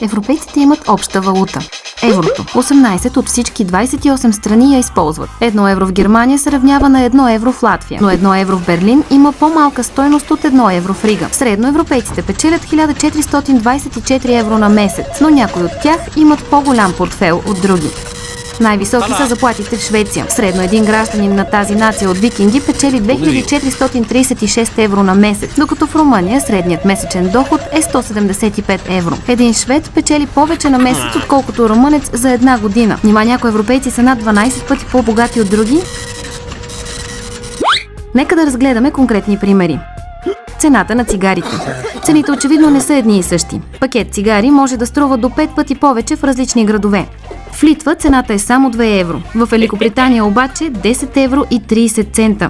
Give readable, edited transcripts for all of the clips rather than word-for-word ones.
Европейците имат обща валута – еврото. 18 от всички 28 страни я използват. 1 евро в Германия се равнява на 1 евро в Латвия, но 1 евро в Берлин има по-малка стойност от 1 евро в Рига. Средно европейците печелят 1424 евро на месец, но някои от тях имат по-голям портфел от други. Най-високи са заплатите в Швеция. Средно един гражданин на тази нация от викинги печели 2436 евро на месец, докато в Румъния средният месечен доход е 175 евро. Един швед печели повече на месец, отколкото румънец за една година. Нима някои европейци са над 12 пъти по-богати от други? Нека да разгледаме конкретни примери. Цената на цигарите. Цените очевидно не са едни и същи. Пакет цигари може да струва до 5 пъти повече в различни градове. В Литва цената е само 2 евро. В Великобритания обаче 10 евро и 30 цента.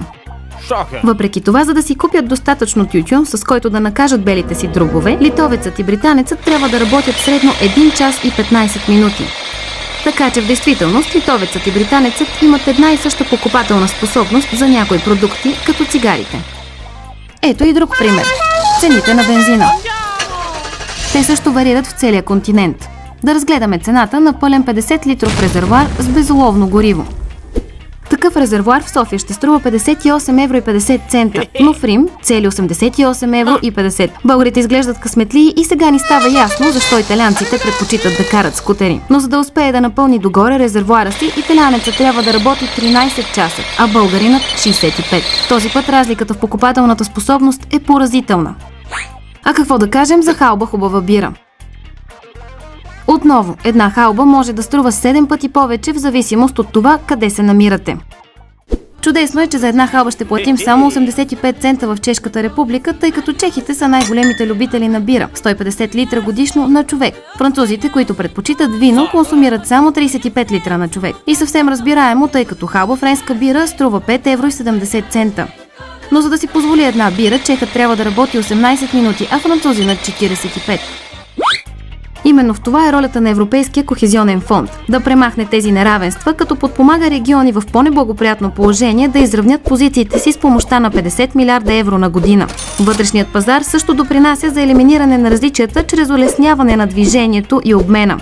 Въпреки това, за да си купят достатъчно тютюн, с който да накажат белите си дробове, литовецът и британецът трябва да работят средно 1 час и 15 минути. Така че в действителност литовецът и британецът имат една и съща покупателна способност за някои продукти, като цигарите. Ето и друг пример. Цените на бензина. Те също варират в целия континент. Да разгледаме цената на пълен 50 литров резервоар с безоловно гориво. Такъв резервоар в София ще струва 58 евро и 50 цента, но в Рим цели 88 евро и 50. Българите изглеждат късметлии и сега ни става ясно защо италианците предпочитат да карат скутери. Но за да успее да напълни догоре резервоара си, италианецът трябва да работи 13 часа, а българинът 65. Този път разликата в покупателната способност е поразителна. А какво да кажем за халба хубава бира? Отново, една халба може да струва 7 пъти повече в зависимост от това къде се намирате. Чудесно е, че за една халба ще платим само 85 цента в Чешката република, тъй като чехите са най-големите любители на бира – 150 литра годишно на човек. Французите, които предпочитат вино, консумират само 35 литра на човек. И съвсем разбираемо, тъй като халба френска бира струва 5 евро и 70 цента. Но за да си позволи една бира, чехът трябва да работи 18 минути, а французинът 45. Именно в това е ролята на Европейския кохезионен фонд – да премахне тези неравенства, като подпомага региони в по-неблагоприятно положение да изравнят позициите си с помощта на 50 милиарда евро на година. Вътрешният пазар също допринася за елиминиране на различията чрез улесняване на движението и обмена.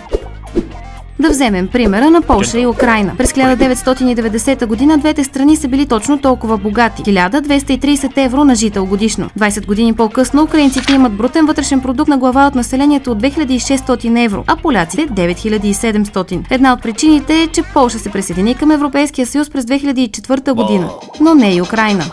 Да вземем примера на Полша и Украйна. През 1990 година двете страни са били точно толкова богати – 1230 евро на жител годишно. 20 години по-късно украинците имат брутен вътрешен продукт на глава от населението от 2600 евро, а поляците – 9700. Една от причините е, че Полша се присъедини към Европейския съюз през 2004 година, но не и Украйна.